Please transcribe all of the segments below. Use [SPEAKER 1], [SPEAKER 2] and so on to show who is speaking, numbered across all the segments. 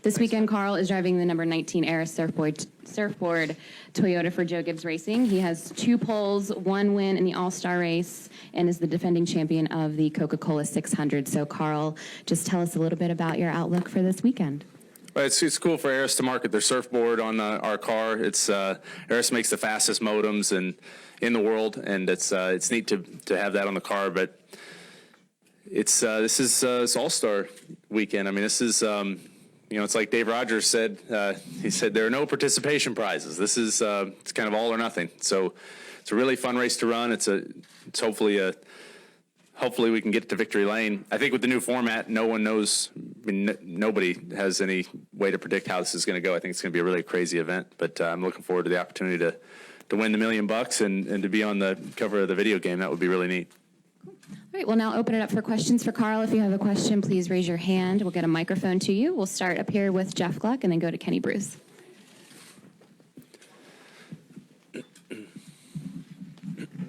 [SPEAKER 1] This weekend, Carl is driving the number 19 Aris surfboard Toyota for Joe Gibbs Racing. He has 2 poles, 1 win in the All-Star race, and is the defending champion of the Coca-Cola 600. So, Carl, just tell us a little bit about your outlook for this weekend.
[SPEAKER 2] Well, it's cool for Aris to market their surfboard on our car. It's Aris makes the fastest modems in the world, and it's neat to have that on the car. But this is All-Star weekend. I mean, this is it's like Dave Rogers said. He said there are no participation prizes. This is it's kind of all or nothing. So it's a really fun race to run. It's hopefully we can get to victory lane. I think with the new format, no one knows. I mean, nobody has any way to predict how this is going to go. I think it's going to be a really crazy event. But I'm looking forward to the opportunity to win the $1 million and to be on the cover of the video game. That would be really neat.
[SPEAKER 1] All right, we'll now open it up for questions for Carl. If you have a question, please raise your hand. We'll get a microphone to you. We'll start up here with Jeff Gluck and then go to Kenny Bruce.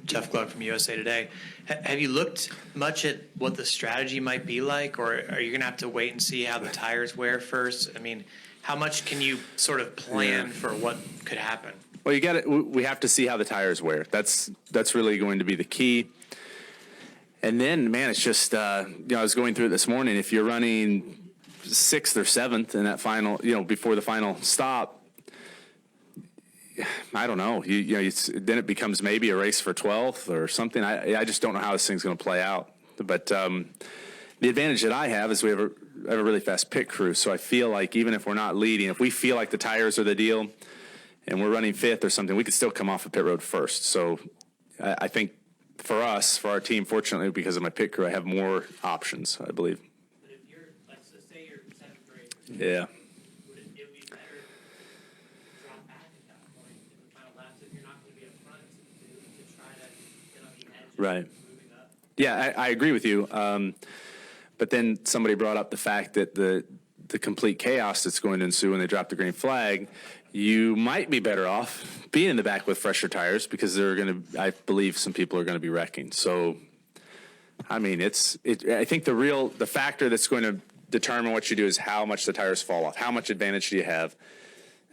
[SPEAKER 3] Jeff Gluck from USA Today. Have you looked much at what the strategy might be like, or are you going to have to wait and see how the tires wear first? I mean, how much can you sort of plan for what could happen?
[SPEAKER 2] Well, we have to see how the tires wear. That's really going to be the key. And then, man, it's just, I was going through it this morning. If you're running 6th or 7th in that final, before the final stop, I don't know. Then it becomes maybe a race for 12th or something. I just don't know how this thing's going to play out. But the advantage that I have is we have a really fast pit crew. So I feel like even if we're not leading, if we feel like the tires are the deal and we're running 5th or something, we could still come off of pit road first. So I think, for us, for our team, fortunately, because of my pit crew, I have more options, I believe.
[SPEAKER 3] But if you're, let's say you're 7th grade,
[SPEAKER 2] yeah.
[SPEAKER 3] Would it be better to drop back at that point in the final laps if you're not going to be up front to try to get on the edge
[SPEAKER 2] Right.
[SPEAKER 3] of moving up?
[SPEAKER 2] Yeah, I agree with you. But then somebody brought up the fact that the complete chaos that's going to ensue when they drop the green flag, you might be better off being in the back with fresher tires because I believe some people are going to be wrecking. So, I mean, I think the factor that's going to determine what you do is how much the tires fall off. How much advantage do you have?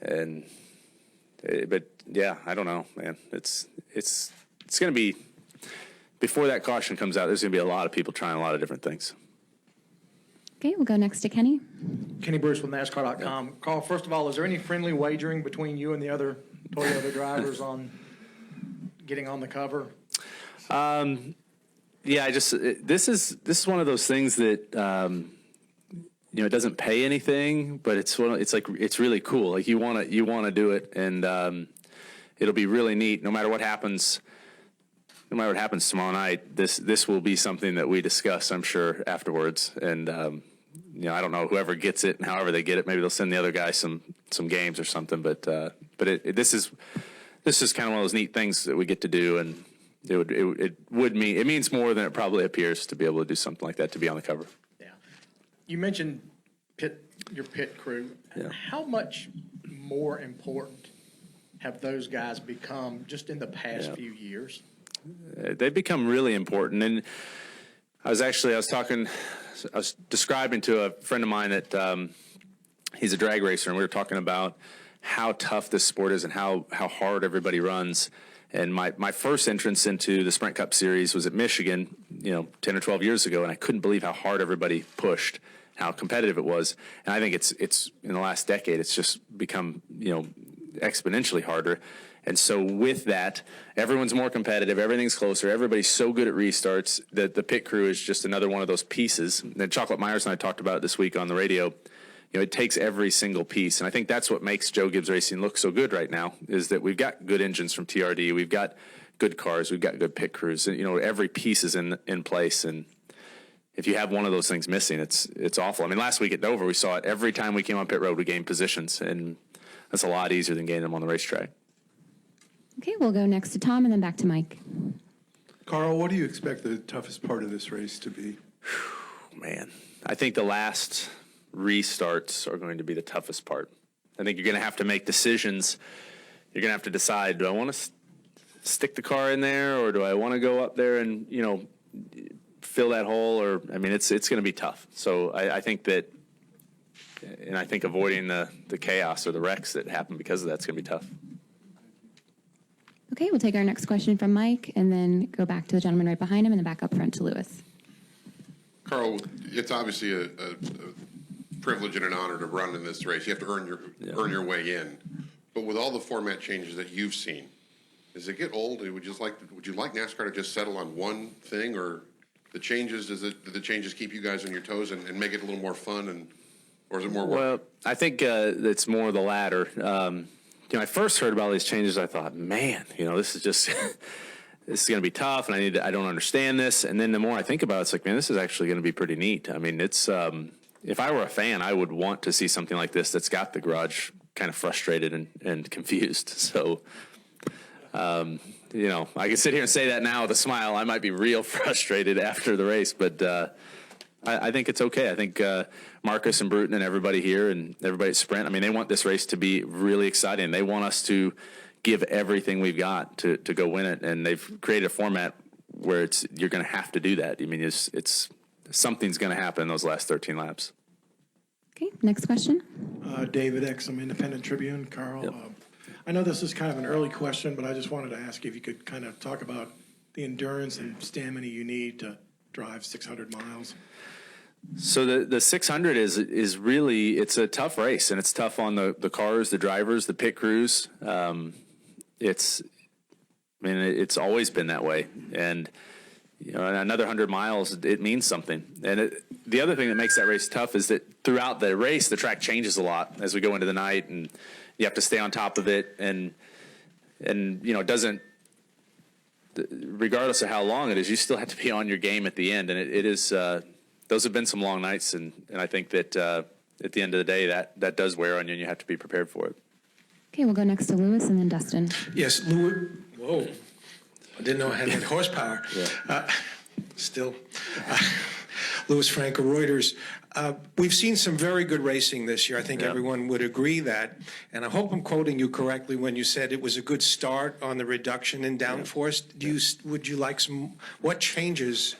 [SPEAKER 2] But yeah, I don't know, man. It's going to be, before that caution comes out, there's going to be a lot of people trying a lot of different things.
[SPEAKER 1] Okay, we'll go next to Kenny.
[SPEAKER 4] Kenny Bruce with NASCAR.com. Carl, first of all, is there any friendly wagering between you and the other Toyota drivers on getting on the cover?
[SPEAKER 2] Yeah, this is one of those things that it doesn't pay anything, but it's really cool. Like you want to do it, and it'll be really neat. No matter what happens tomorrow night, this will be something that we discuss, I'm sure, afterwards. And I don't know, whoever gets it and however they get it, maybe they'll send the other guy some games or something. But this is kind of one of those neat things that we get to do, and it means more than it probably appears to be able to do something like that, to be on the cover.
[SPEAKER 4] Yeah. You mentioned your pit crew.
[SPEAKER 2] Yeah.
[SPEAKER 4] How much more important have those guys become just in the past few years?
[SPEAKER 2] They've become really important. And I was describing to a friend of mine that he's a drag racer, and we were talking about how tough this sport is and how hard everybody runs. And my first entrance into the Sprint Cup Series was at Michigan, 10 or 12 years ago, and I couldn't believe how hard everybody pushed, how competitive it was. And I think it's in the last decade, it's just become, exponentially harder. And so with that, everyone's more competitive, everything's closer, everybody's so good at restarts that the pit crew is just another one of those pieces. And Chocolate Myers and I talked about it this week on the radio. It takes every single piece. And I think that's what makes Joe Gibbs Racing look so good right now, is that we've got good engines from TRD, we've got good cars, we've got good pit crews. And, every piece is in place. And if you have one of those things missing, it's awful. I mean, last week at Dover, we saw it every time we came on pit road, we gained positions. And that's a lot easier than gaining them on the racetrack.
[SPEAKER 1] Okay, we'll go next to Tom and then back to Mike.
[SPEAKER 5] Carl, what do you expect the toughest part of this race to be?
[SPEAKER 2] Man, I think the last restarts are going to be the toughest part. I think you're going to have to make decisions. You're going to have to decide, do I want to stick the car in there, or do I want to go up there and, fill that hole? Or, I mean, it's going to be tough. So I think that And I think avoiding the chaos or the wrecks that happen because of that's going to be tough.
[SPEAKER 1] Okay, we'll take our next question from Mike and then go back to the gentleman right behind him and then back up front to Lewis.
[SPEAKER 6] Carl, it's obviously a privilege and an honor to run in this race. You have to earn your way in. But with all the format changes that you've seen, does it get old? Would you like NASCAR to just settle on one thing, or the changes? Do the changes keep you guys on your toes and make it a little more fun, or is it more work?
[SPEAKER 2] Well, I think it's more the latter. I first heard about these changes, I thought, man, this is just this is going to be tough, and I don't understand this. And then the more I think about it, it's like, man, this is actually going to be pretty neat. I mean, it's if I were a fan, I would want to see something like this that's got the garage kind of frustrated and confused. So, I can sit here and say that now with a smile. I might be real frustrated after the race, but I think it's okay. I think Marcus and Bruton and everybody here and everybody at Sprint, I mean, they want this race to be really exciting. They want us to give everything we've got to go win it, and they've created a format where you're going to have to do that. I mean, it's something's going to happen in those last 13 laps.
[SPEAKER 1] Okay, next question.
[SPEAKER 4] David Exum, Independent Tribune. Carl,
[SPEAKER 2] Yep.
[SPEAKER 4] I know this is kind of an early question, but I just wanted to ask if you could kind of talk about the endurance and stamina you need to drive 600 miles.
[SPEAKER 2] So the 600 is really, it's a tough race, and it's tough on the cars, the drivers, the pit crews. It's always been that way. And, another 100 miles, it means something. And the other thing that makes that race tough is that throughout the race, the track changes a lot as we go into the night, and you have to stay on top of it. And it doesn't, regardless of how long it is, you still have to be on your game at the end. And it is, those have been some long nights. And I think that at the end of the day, that does wear on you, and you have to be prepared for it.
[SPEAKER 1] Okay, we'll go next to Lewis and then Dustin.
[SPEAKER 7] Yes, Lewis. Whoa. I didn't know I had that horsepower.
[SPEAKER 2] Yeah.
[SPEAKER 7] Lewis Franco, Reuters. We've seen some very good racing this year. I think everyone would agree that. And I hope I'm quoting you correctly when you said it was a good start on the reduction in downforce. What changes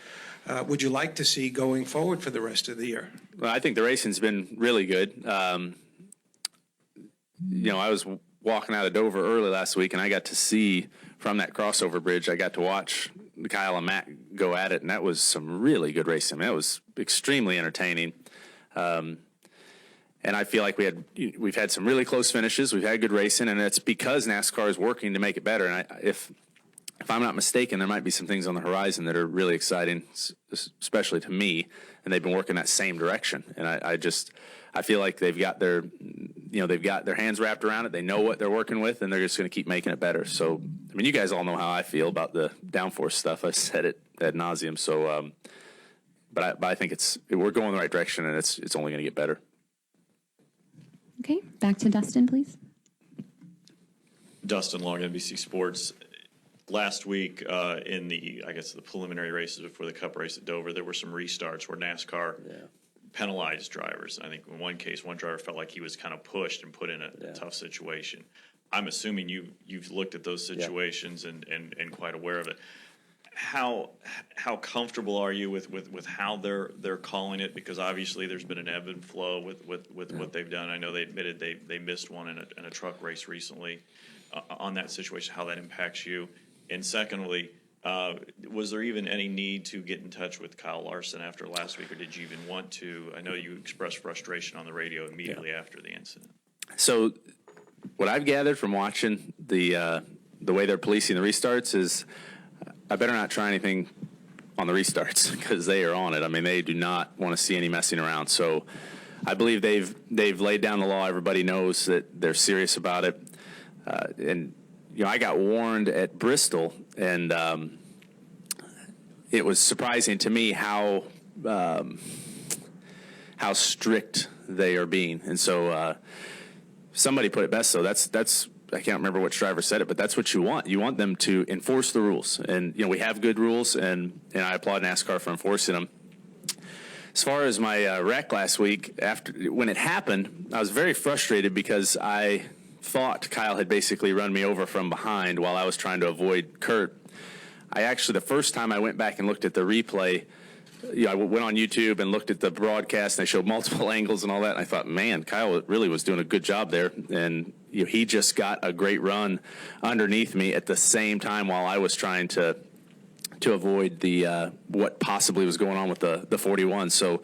[SPEAKER 7] would you like to see going forward for the rest of the year?
[SPEAKER 2] Well, I think the racing's been really good. I was walking out of Dover early last week, and I got to see from that crossover bridge, I got to watch Kyle and Matt go at it, and that was some really good racing. I mean, that was extremely entertaining. And I feel like we've had some really close finishes. We've had good racing, and it's because NASCAR is working to make it better. And if I'm not mistaken, there might be some things on the horizon that are really exciting, especially to me, and they've been working that same direction. And I feel like they've got their hands wrapped around it. They know what they're working with, and they're just going to keep making it better. So, I mean, you guys all know how I feel about the downforce stuff. I've said it ad nauseum. So, but I think we're going the right direction, and it's only going to get better.
[SPEAKER 1] Okay, back to Dustin, please.
[SPEAKER 8] Dustin Long, NBC Sports. Last week in the preliminary races before the Cup race at Dover, there were some restarts where NASCAR penalized drivers. I think in one case, one driver felt like he was kind of pushed and put in a tough situation. I'm assuming you've looked at those situations and quite aware of it. How comfortable are you with how they're calling it? Because obviously there's been an ebb and flow with what they've done. I know they admitted they missed one in a truck race recently on that situation, how that impacts you. And secondly, was there even any need to get in touch with Kyle Larson after last week, or did you even want to? I know you expressed frustration on the radio immediately after the incident.
[SPEAKER 2] So what I've gathered from watching the way they're policing the restarts is I better not try anything on the restarts because they are on it. I mean, they do not want to see any messing around. So I believe they've laid down the law. Everybody knows that they're serious about it. And I got warned at Bristol, and it was surprising to me how strict they are being. And so somebody put it best. So that's I can't remember which driver said it, but that's what you want. You want them to enforce the rules. And we have good rules, and I applaud NASCAR for enforcing them. As far as my wreck last week, when it happened, I was very frustrated because I thought Kyle had basically run me over from behind while I was trying to avoid Kurt. The first time I went back and looked at the replay, I went on YouTube and looked at the broadcast, and they showed multiple angles and all that. And I thought, man, Kyle really was doing a good job there. And he just got a great run underneath me at the same time while I was trying to avoid the what possibly was going on with the 41. So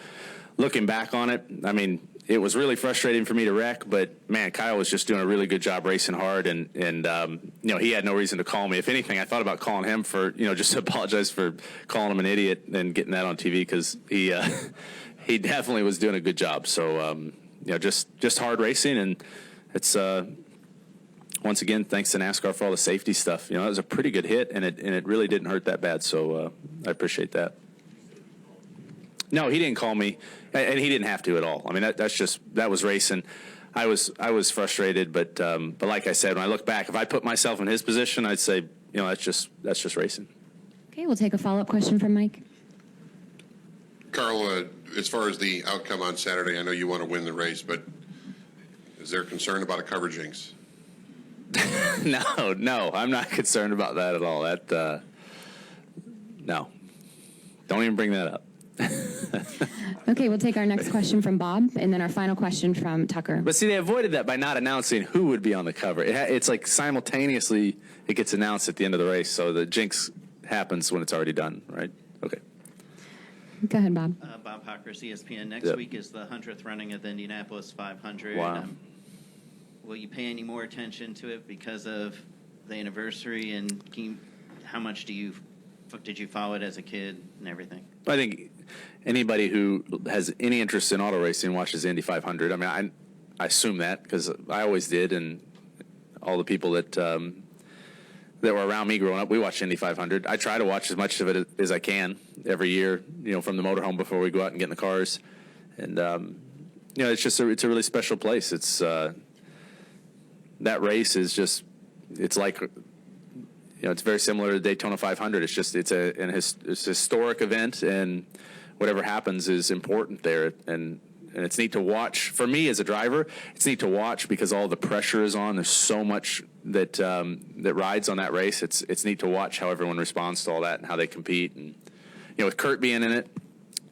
[SPEAKER 2] looking back on it, I mean, it was really frustrating for me to wreck, but man, Kyle was just doing a really good job racing hard, and he had no reason to call me. If anything, I thought about calling him for, just to apologize for calling him an idiot and getting that on TV, because he definitely was doing a good job. So, just hard racing, and it's, once again, thanks to NASCAR for all the safety stuff. It was a pretty good hit, and it really didn't hurt that bad. So I appreciate that. No, he didn't call me, and he didn't have to at all. I mean, that was racing. I was frustrated, but like I said, when I look back, if I put myself in his position, I'd say, that's just racing.
[SPEAKER 1] Okay, we'll take a follow-up question from Mike.
[SPEAKER 6] Carla, as far as the outcome on Saturday, I know you want to win the race, but is there concern about a cover jinx?
[SPEAKER 2] No, I'm not concerned about that at all. No, don't even bring that up.
[SPEAKER 1] Okay, we'll take our next question from Bob, and then our final question from Tucker.
[SPEAKER 2] But see, they avoided that by not announcing who would be on the cover. It's like simultaneously it gets announced at the end of the race, so the jinx happens when it's already done, right? Okay.
[SPEAKER 1] Go ahead, Bob.
[SPEAKER 9] Bob Hawkers, ESPN. Next
[SPEAKER 2] Yep.
[SPEAKER 9] week is the 100th running of the Indianapolis 500.
[SPEAKER 2] Wow.
[SPEAKER 9] Will you pay any more attention to it because of the anniversary, and how much did you follow it as a kid and everything?
[SPEAKER 2] I think anybody who has any interest in auto racing watches the Indy 500. I mean, I assume that because I always did, and all the people that were around me growing up, we watched Indy 500. I try to watch as much of it as I can every year, from the motorhome before we go out and get in the cars. And, it's just it's a really special place. It's that race is just, it's like, it's very similar to Daytona 500. It's just, it's a historic event, and whatever happens is important there. And it's neat to watch. For me as a driver, it's neat to watch because all the pressure is on. There's so much that rides on that race. It's neat to watch how everyone responds to all that and how they compete. And with Kurt being in it,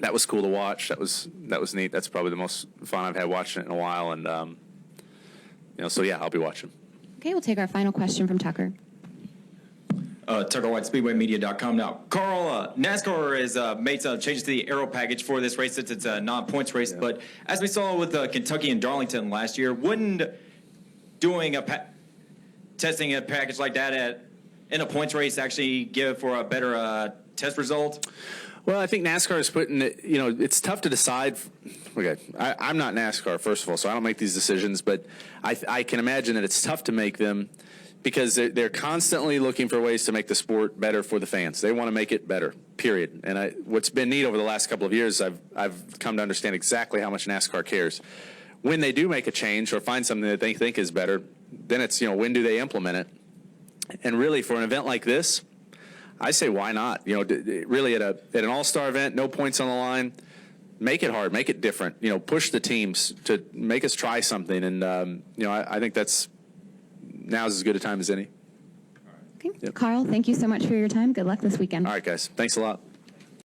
[SPEAKER 2] that was cool to watch. That was neat. That's probably the most fun I've had watching it in a while. And so yeah, I'll be watching.
[SPEAKER 1] Okay, we'll take our final question from Tucker.
[SPEAKER 10] Tucker White, SpeedwayMedia.com. Now, Carl, NASCAR has made some changes to the aero package for this race since it's a non-points race. Yeah. But as we saw with Kentucky and Darlington last year, wouldn't doing testing a package like that in a points race actually give for a better test result?
[SPEAKER 2] Well, I think NASCAR is putting it, it's tough to decide. Okay, I'm not NASCAR, first of all, so I don't make these decisions, but I can imagine that it's tough to make them because they're constantly looking for ways to make the sport better for the fans. They want to make it better, period. And what's been neat over the last couple of years, I've come to understand exactly how much NASCAR cares. When they do make a change or find something that they think is better, then it's, when do they implement it? And really, for an event like this, I say, why not? Really at an all-star event, no points on the line, make it hard, make it different. Push the teams to make us try something. And I think now's as good a time as any.
[SPEAKER 1] Okay,
[SPEAKER 2] Yep.
[SPEAKER 1] Carl, thank you so much for your time. Good luck this weekend.
[SPEAKER 2] All right, guys. Thanks a lot.